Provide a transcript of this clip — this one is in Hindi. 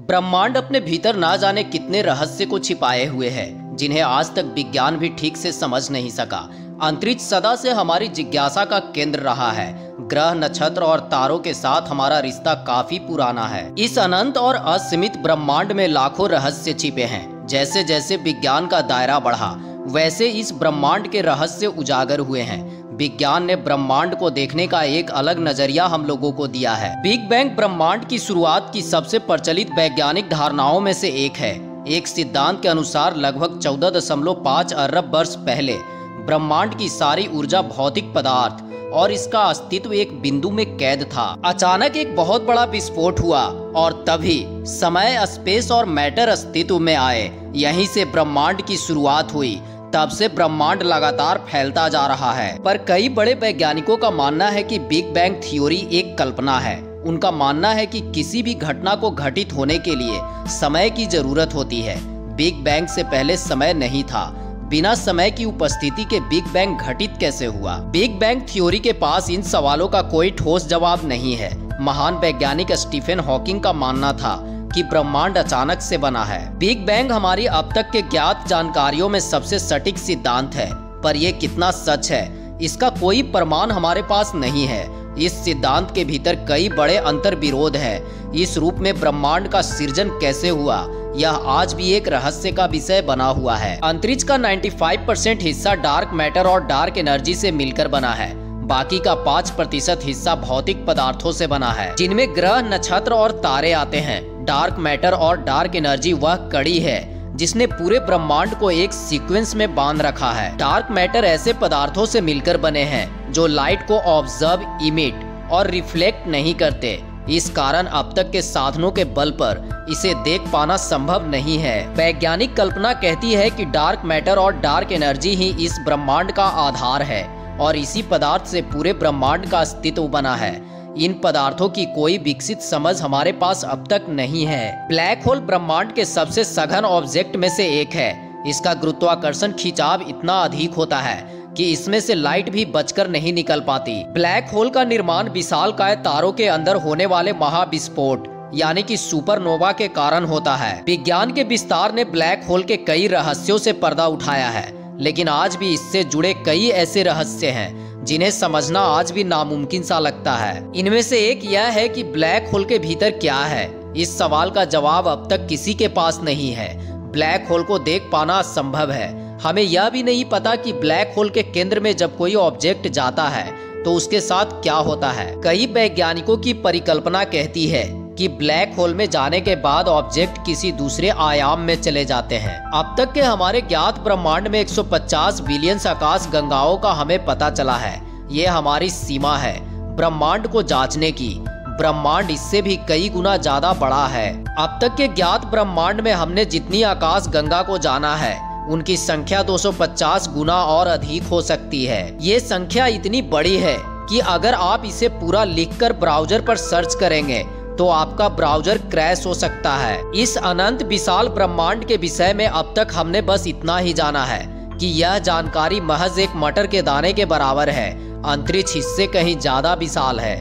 ब्रह्मांड अपने भीतर ना जाने कितने रहस्य को छिपाए हुए है, जिन्हें आज तक विज्ञान भी ठीक से समझ नहीं सका। अंतरिक्ष सदा से हमारी जिज्ञासा का केंद्र रहा है। ग्रह, नक्षत्र और तारों के साथ हमारा रिश्ता काफी पुराना है। इस अनंत और असीमित ब्रह्मांड में लाखों रहस्य छिपे हैं। जैसे जैसे विज्ञान का दायरा बढ़ा, वैसे इस ब्रह्मांड के रहस्य उजागर हुए हैं। विज्ञान ने ब्रह्मांड को देखने का एक अलग नजरिया हम लोगों को दिया है। बिग बैंग ब्रह्मांड की शुरुआत की सबसे प्रचलित वैज्ञानिक धारणाओं में से एक है। एक सिद्धांत के अनुसार लगभग 14.5 अरब वर्ष पहले ब्रह्मांड की सारी ऊर्जा, भौतिक पदार्थ और इसका अस्तित्व एक बिंदु में कैद था। अचानक एक बहुत बड़ा विस्फोट हुआ और तभी समय, स्पेस और मैटर अस्तित्व में आए। यहीं से ब्रह्मांड की शुरुआत हुई। तब से ब्रह्मांड लगातार फैलता जा रहा है। पर कई बड़े वैज्ञानिकों का मानना है कि बिग बैंग थ्योरी एक कल्पना है। उनका मानना है कि किसी भी घटना को घटित होने के लिए समय की जरूरत होती है। बिग बैंग से पहले समय नहीं था। बिना समय की उपस्थिति के बिग बैंग घटित कैसे हुआ? बिग बैंग थ्योरी के पास इन सवालों का कोई ठोस जवाब नहीं है। महान वैज्ञानिक स्टीफन हॉकिंग का मानना था कि ब्रह्मांड अचानक से बना है। बिग बैंग हमारी अब तक के ज्ञात जानकारियों में सबसे सटीक सिद्धांत है, पर यह कितना सच है, इसका कोई प्रमाण हमारे पास नहीं है। इस सिद्धांत के भीतर कई बड़े अंतर विरोध है। इस रूप में ब्रह्मांड का सृजन कैसे हुआ, यह आज भी एक रहस्य का विषय बना हुआ है। अंतरिक्ष का 95% हिस्सा डार्क मैटर और डार्क एनर्जी से मिलकर बना है। बाकी का 5% हिस्सा भौतिक पदार्थों से बना है, जिनमें ग्रह, नक्षत्र और तारे आते हैं। डार्क मैटर और डार्क एनर्जी वह कड़ी है जिसने पूरे ब्रह्मांड को एक सीक्वेंस में बांध रखा है। डार्क मैटर ऐसे पदार्थों से मिलकर बने हैं जो लाइट को ऑब्जर्व, इमिट और रिफ्लेक्ट नहीं करते। इस कारण अब तक के साधनों के बल पर इसे देख पाना संभव नहीं है। वैज्ञानिक कल्पना कहती है कि डार्क मैटर और डार्क एनर्जी ही इस ब्रह्मांड का आधार है और इसी पदार्थ से पूरे ब्रह्मांड का अस्तित्व बना है। इन पदार्थों की कोई विकसित समझ हमारे पास अब तक नहीं है। ब्लैक होल ब्रह्मांड के सबसे सघन ऑब्जेक्ट में से एक है। इसका गुरुत्वाकर्षण खिंचाव इतना अधिक होता है कि इसमें से लाइट भी बचकर नहीं निकल पाती। ब्लैक होल का निर्माण विशालकाय तारों के अंदर होने वाले महाविस्फोट यानी कि सुपरनोवा के कारण होता है। विज्ञान के विस्तार ने ब्लैक होल के कई रहस्यों से पर्दा उठाया है, लेकिन आज भी इससे जुड़े कई ऐसे रहस्य हैं जिन्हें समझना आज भी नामुमकिन सा लगता है। इनमें से एक यह है कि ब्लैक होल के भीतर क्या है। इस सवाल का जवाब अब तक किसी के पास नहीं है। ब्लैक होल को देख पाना असंभव है। हमें यह भी नहीं पता कि ब्लैक होल के केंद्र में जब कोई ऑब्जेक्ट जाता है तो उसके साथ क्या होता है। कई वैज्ञानिकों की परिकल्पना कहती है कि ब्लैक होल में जाने के बाद ऑब्जेक्ट किसी दूसरे आयाम में चले जाते हैं। अब तक के हमारे ज्ञात ब्रह्मांड में 150 बिलियन आकाश गंगाओं का हमें पता चला है। ये हमारी सीमा है ब्रह्मांड को जांचने की। ब्रह्मांड इससे भी कई गुना ज्यादा बड़ा है। अब तक के ज्ञात ब्रह्मांड में हमने जितनी आकाश गंगा को जाना है, उनकी संख्या 250 गुना और अधिक हो सकती है। ये संख्या इतनी बड़ी है कि अगर आप इसे पूरा लिखकर ब्राउजर पर सर्च करेंगे तो आपका ब्राउजर क्रैश हो सकता है। इस अनंत विशाल ब्रह्मांड के विषय में अब तक हमने बस इतना ही जाना है कि यह जानकारी महज एक मटर के दाने के बराबर है। अंतरिक्ष इससे कहीं ज्यादा विशाल है।